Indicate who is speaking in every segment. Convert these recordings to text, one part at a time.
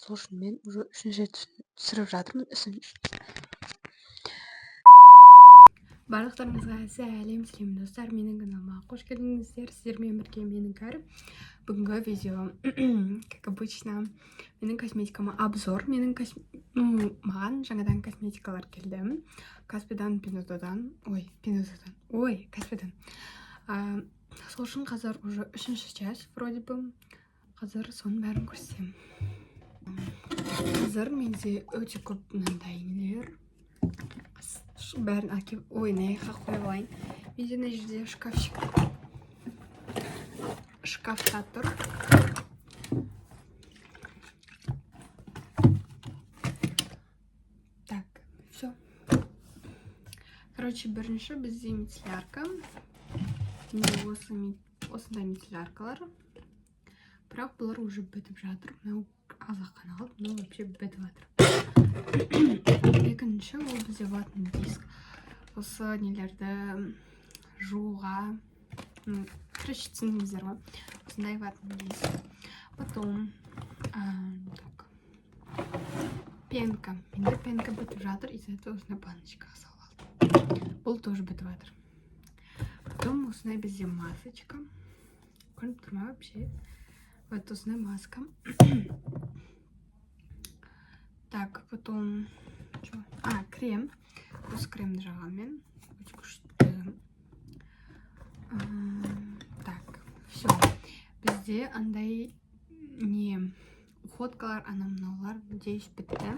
Speaker 1: сол үшін мен уже 3-ші рет түсіріп жатырмын. Барлықтарыңызға сәлем достар, менің каналыма қош келдіңіздер. Сіздермен бірге менің Кәрім. Бүгінгі видео, как обычно, менің косметикама обзор. Маған жаңадан косметикалар келді. Каспидан, Пинозодан. Сол үшін қазір уже 3-ші часть, вроде бы. Қазір соның бәрін көрсетемін. Қазір менде өте көп мынандай нелер. Бәрін әкеп, наяққа қойып алайын. Менде мына жерде шкафта тұр. Так, все. Короче, бірінші бізде мицеллярка. Менде осындай мицелляркалар. Бірақ бұлар уже бітіп жатыр. Мынау азаққан алып, мынау вообще бітіп жатыр. Екінші ол бізде ватный диск. Осы нелерді жууға, короче, түсіндіңіздер ғой. Осындай ватный диск. Потом пенка. Менде пенка бітіп жатыр, из-за этого осындай баночкаға салып алдым. Бұл тоже бітіп жатыр. Потом осындай бізде масочка. Көрініп тұр ма вообще? Вот осындай маска. Так, потом крем. Осы кремді жағанмен. Өте күшті. Так, все. Бізде андай не уходкалар, мынаулар, надеюсь, бітті.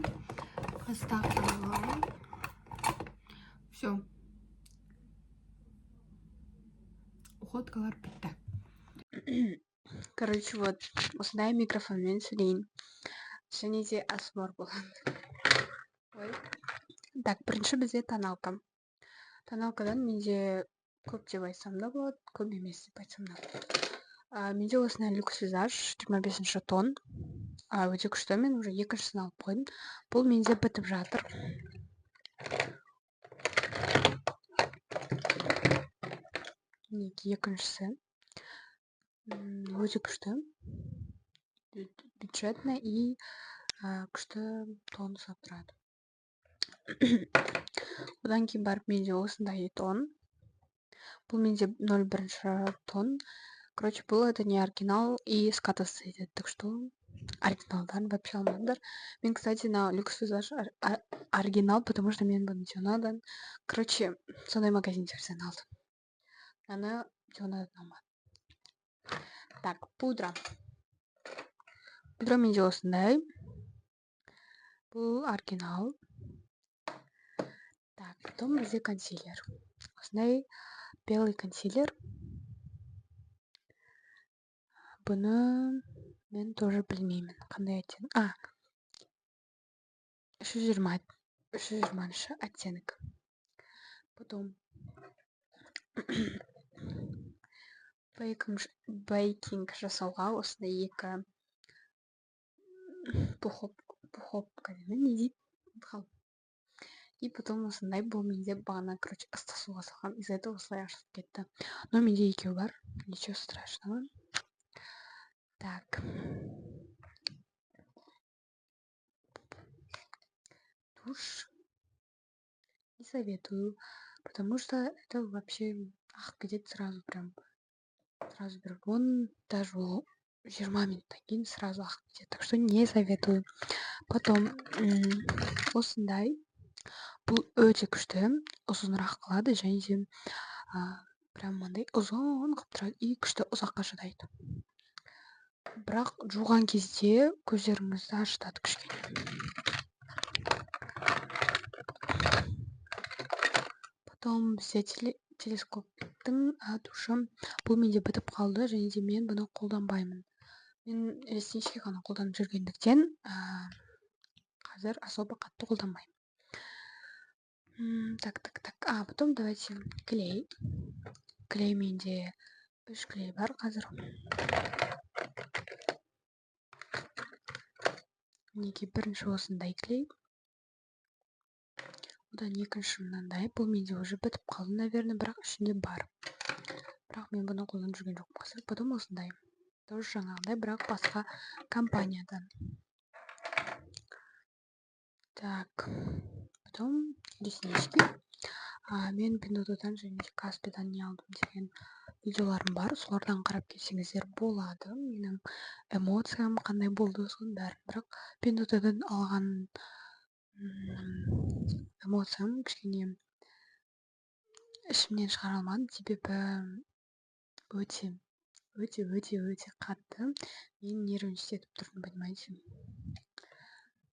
Speaker 1: Астақфирулла. Все. Уходкалар бітті. Короче, вот осындай микрофонмен сөйлейін. Және де асмор болады. Так, бірінші бізде тоналка. Тоналкадан менде көп деп айтсам да болады, көп емес деп айтсам да болады. Менде осындай люкс визаж 25-ші тон. Өте күшті, мен уже екіншісін алып қойдым. Бұл менде бітіп жатыр. Екіншісі өте күшті. Бюджетный и күшті тон ұсап тұрады. Одан кейін барып менде осындай тон. Бұл менде 01-ші тон. Короче, бұл это не оригинал и скатываться етеді. Так что оригиналдан вообще алмаңдар. Мен, кстати, на люкс визаж оригинал, потому что мен бұны Дионадан. Короче, сондай магазинтерден алдым. Аны Дионадан алмадым. Так, пудра. Пудра менде осындай. Бұл оригинал. Так, потом бізде консилер. Осындай белый консилер. Бұны мен тоже білмеймін. Қандай оттенок? 320-шы оттенок. Потом бейкинг жасауға осындай екі пуховка не дейді? И потом осындай бұл менде бағана, короче, ыстасуға салған. Из-за этого осылай ашылып кетті. Но менде екеу бар. Ничего страшного. Так. Душ. Не советую. Потому что это вообще где-то сразу беру. Вон даже 20 минуттан кейін сразу ағып кетеді. Так что не советую. Потом осындай. Бұл өте күшті. Ұзынырақ қылады. Және де прям мындай ұзын қылып тұрады. И күшті ұзаққа шыдайды. Бірақ жуған кезде көздеріңізді ашытады кішкене. Потом бізде телескоптың душы. Бұл менде бітіп қалды, және де мен бұны қолданбаймын. Мен реснички ғана қолданып жүргендіктен қазір особо қатты қолданбаймын. Так. Потом давайте клей. Клей менде 3 клей бар қазір. Неге бірінші осындай клей. Одан екінші мынандай. Бұл менде уже бітіп қалды, наверное, бірақ ішінде бар. Бірақ мен бұны қолданып жүрген жоқпын қазір. Потом осындай. Тоже жаңағыдай, бірақ басқа компаниядан. Так, потом реснички. Мен Pinduodu'дан және Каспидан не алдым деген видеоларым бар. Солардан қарап келсеңіздер болады. Менің эмоциям қандай болды соның бәрін. Бірақ Pinduodu'дан алған эмоциям кішкене ішімнен шығара алмадым, себебі өте қатты мені нервничать етіп тұрдым, понимаете.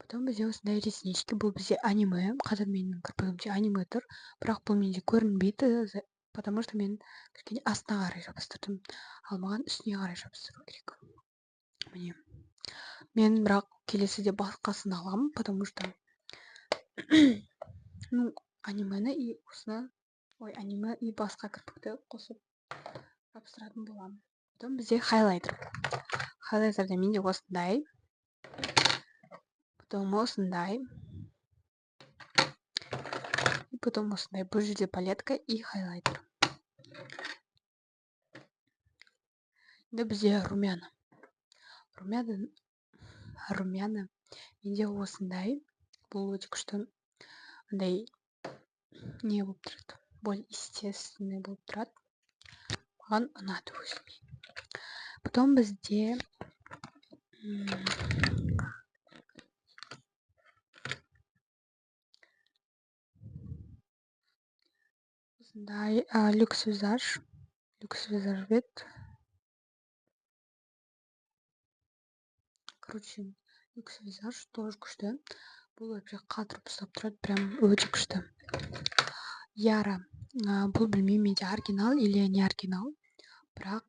Speaker 1: Потом бізде осындай реснички, бұл бізде аниме. Қазір менің кірпігімде аниме тұр, бірақ бұл менде көрінбейді, потому что мен кішкене астына қарай жабыстырдым, ал маған үстіне қарай жабыстыру керек. Міне, мен бірақ келесіде басқасын аламын, потому что анимені и осыны, аниме и басқа кірпікті қосып жабыстыратын боламын. Потом бізде хайлайтер. Хайлайтерде менде осындай, потом осындай, и потом осындай. Бұл жерде палетка и хайлайтер. Енді бізде румяна. Румяна менде осындай. Бұл өте күшті, андай не болып тұрады, более естественный болып тұрады. Маған ұнады өзіме. Потом бізде осындай люкс визаж бет. Короче, люкс визаж тоже күшті. Бұл вообще қатырып ұстап тұрады, прям өте күшті. Яра. Бұл білмеймін, менде оригинал или не оригинал. Бірақ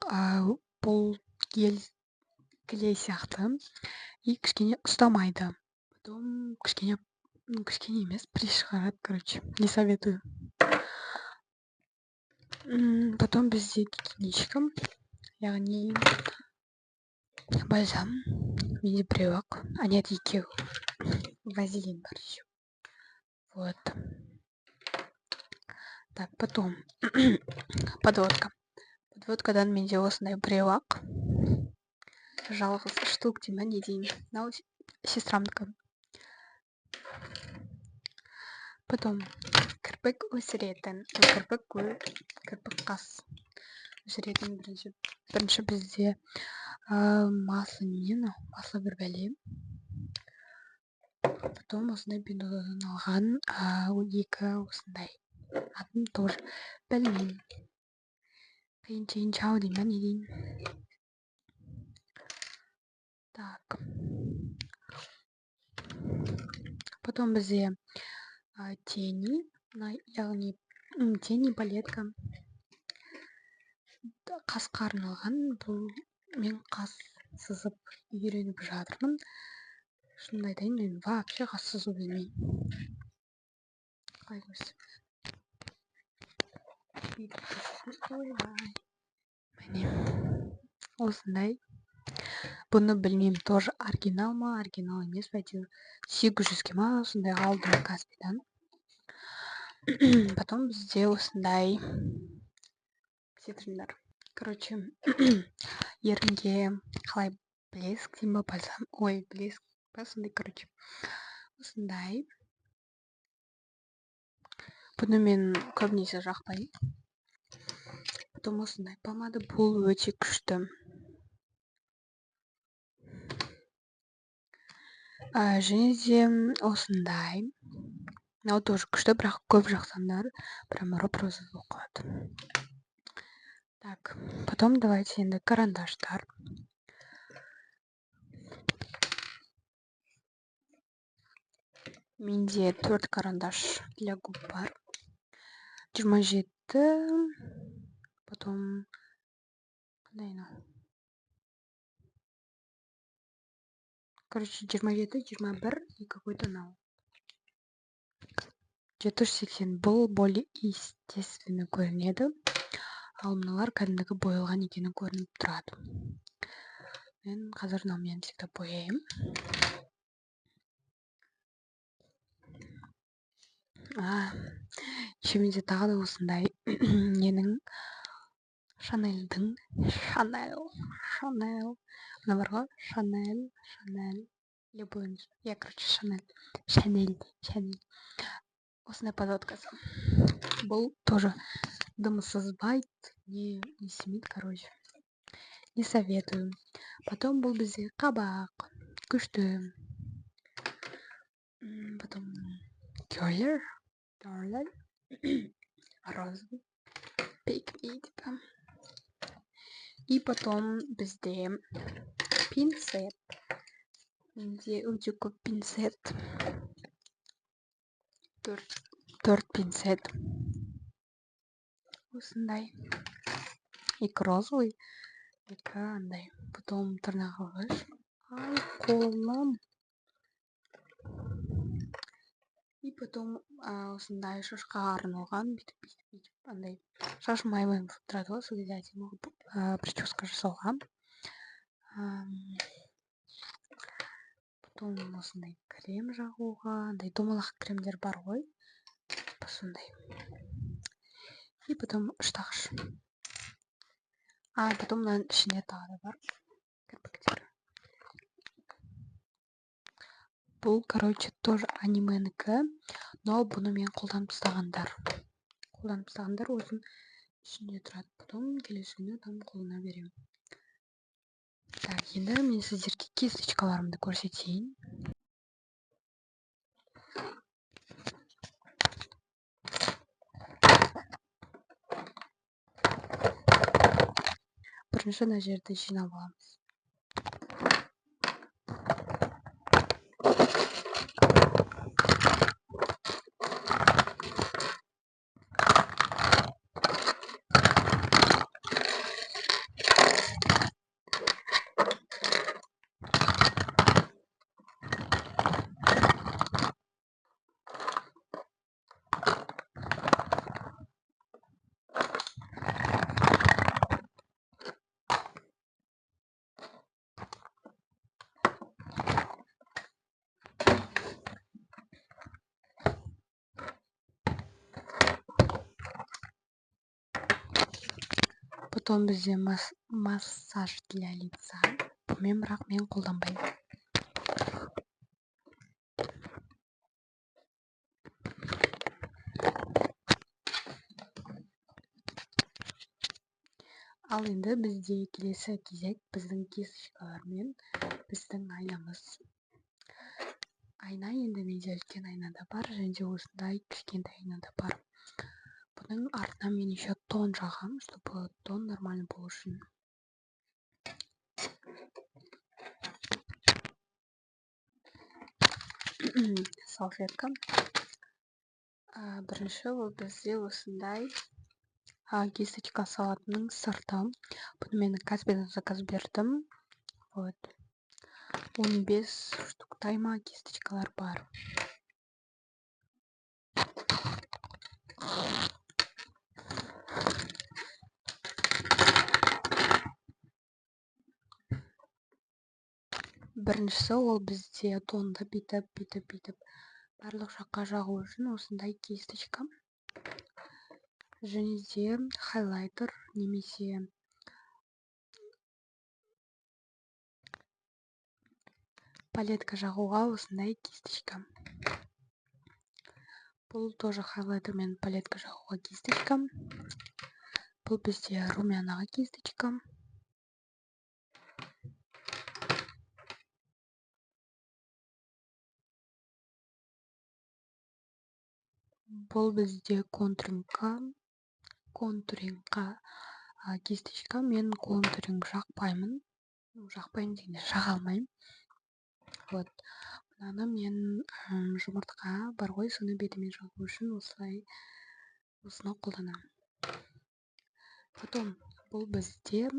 Speaker 1: бұл клей сияқты и кішкене ұстамайды. Потом кішкене емес, прыщ шығарады, короче, не советую. Потом бізде гигиеничка, яғни бальзам. Менде біреу-ақ, нет, екеу. Вазелин бар еще. Вот. Так, потом подводка. Подводкадан менде осындай біреу-ақ. Жалғыз штук деймін, не деймін. Мынау сестрамдікі. Потом кірпік өсіретін. Кірпік қас өсіретін бірінші бізде масло бір бәле. Потом осындай Pinduodu'дан алған екі осындай. Атын тоже білмеймін. Чау деймін, не деймін. Так. Потом бізде тени, яғни тени палетка. Қасқа арналған. Бұл мен қас сызып үйреніп жатырмын. Шынымды айтайын, мен вообще қас сызу білмеймін. Міне осындай. Бұны білмеймін, тоже оригинал ма, оригинал емес, әйтеуір 800-ге ма осындай алдым Каспидан. Потом бізде осындай цитриндар. Короче, ерінге қалай блеск дейм ба, бальзам. Блеск па, сондай, короче. Осындай. Бұны мен көбінесе жақпаймын. Потом осындай помада. Бұл өте күшті. Және де осындай. Мынау тоже күшті, бірақ көп жақсаңдар прям роп-роза болып қалады. Так, потом давайте енді карандаштар. Менде 4 карандаш для губ бар. 27, потом қандай мынау? Короче, 27, 21 и какой-то мынау. 780. Бұл более естественно көрінеді. Ал мыналар кәдімгі боялған екені көрініп тұрады. Мен қазір мынаумен всегда бояйым. Менде тағы да осындай ненің Шанель. Ана бар ғой, Шанель. любойыңыз. Я, короче, Шанель. Осындай подводкасы. Бұл тоже дымы сызбайды, не семейді, короче. Не советую. Потом бұл бізде қабақ, күшті. Потом Кёрлер. Розовый. Пикми, типа. И потом бізде пинцет. Менде өте көп пинцет. 4 пинцет. Осындай. Екі розовый, екі андай. Потом тырнақалғыш. Ай, қолым. И потом осындай шашқа арналған бүйтіп андай шашым маймайым болып тұрады ғой, сол кезде әдемі прическа жасауға. Потом осындай крем жағуға, андай домалақ кремдер бар ғой, сондай. И потом үштағыш. Потом мынаның ішінде тағы да бар кірпіктер. Бұл, короче, тоже анименікі, но бұны мен қолданып тастағандар. Осының ішінде тұрады. Потом келесі күні там қолына беремін. Так, енді мен сіздерге кисточкаларымды көрсетейін. Бірінші мына жерді жинап аламыз. Потом бізде массаж для лица. Бұмен бірақ мен қолданбаймын. Ал енді бізде келесі кезек біздің кисточкалар мен біздің айнамыз. Айна енді менде үлкен айна да бар, және де осындай кішкентай айна да бар. Бұның артына мен еще тон жағам, чтобы тон нормально болу үшін. Салфетка. Бірінші ол бізде осындай кисточка салатының сырты. Бұны мен Казбедан заказ бердім. Вот. 15 штуктай ма кисточкалар бар. Біріншісі ол бізде тонды бүйтіп барлық жаққа жағу үшін осындай кисточка. Және де хайлайтер немесе палетка жағуға осындай кисточка. Бұл тоже хайлайтер мен палетка жағуға кисточка. Бұл бізде румянаға кисточка. Бұл бізде контурингқа кисточка. Мен контуринг жақпаймын. Жақпаймын дегенде жаға алмаймын. Вот. Мынаны мен жұмыртқа бар ғой, соны бетіме жағу үшін осыны қолданамын. Потом бұл бізде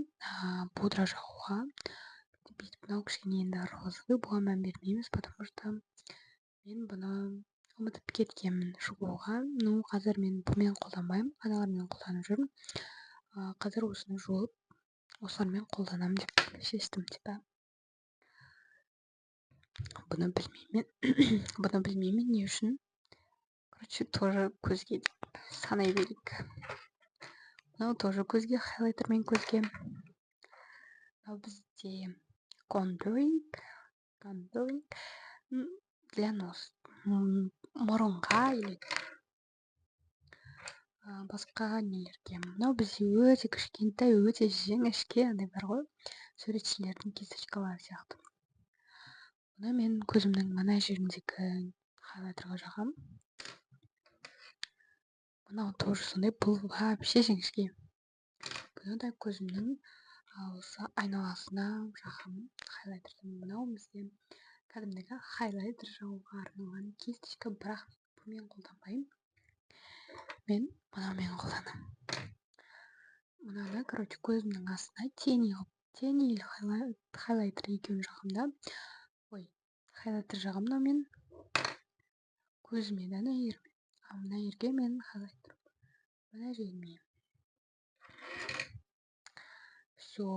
Speaker 1: пудра жағуға. Мынау кішкене енді розовый, бұған мән бермейміз, потому что мен бұны ұмытып кеткенмін жууға. Қазір мен бұмен қолданбаймын, аналармен қолданып жүрмін. Қазір осыны жуып, осылармен қолданамын деп шештім, типа. Бұны білмеймін не үшін. Короче, тоже көзге санай берейік. Мынау тоже көзге, хайлайтермен көзге. Мынау бізде контуринг. кондовник для носа, мұрынға или басқа нелерге. Мынау бізде өте кішкентай, өте жіңішке андай бар ғой, суретшілердің кисточкалары сияқты. Мұны мен көзімнің мына жеріндегі хайлайтерға жағам. Мынау тоже сондай, бұл вообще жіңішке. Бұны да көзімнің осы айналасына жағам хайлайтерді. Мынау бізде кәдімдегі хайлайтер жағуға арналған кисточка, бірақ бұмен қолданбаймын. Мен мынаумен қолданамын. Мынаны, короче, көзімнің астына тени или хайлайтер екеуін жағам да. Хайлайтер жағам мынаумен. Көзіме де ана жеріме. Мына жерге мен хайлайтер. Мына жеріме. Все.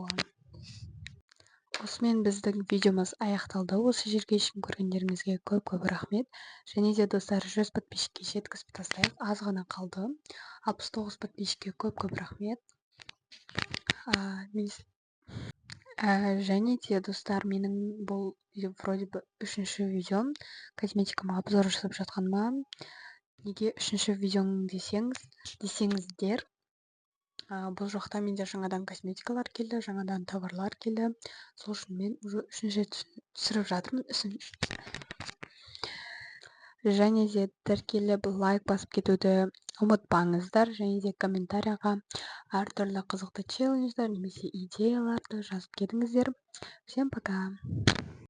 Speaker 1: Осымен біздің видеомыз аяқталды. Осы жерге шейін көргендеріңізге көп рахмет. Және де достар, 100 подписчикке жеткізіп тастайық. Аз ғана қалды. 69 подписчикке көп рахмет. Және де достар, менің бұл вроде бы 3-ші видеом. Косметикама обзор жасап жатқаныма. Неге 3-ші видеом десеңіздер. Бұл жақта менде жаңадан косметикалар келді, жаңадан товарлар келді. Сол үшін мен уже 3-ші рет түсіріп жатырмын. Және де тіркеліп лайк басып кетуді ұмытпаңыздар. Және де комментарияға әртүрлі қызықты челлендждер немесе идеяларды жазып кетіңіздер. Всем пока!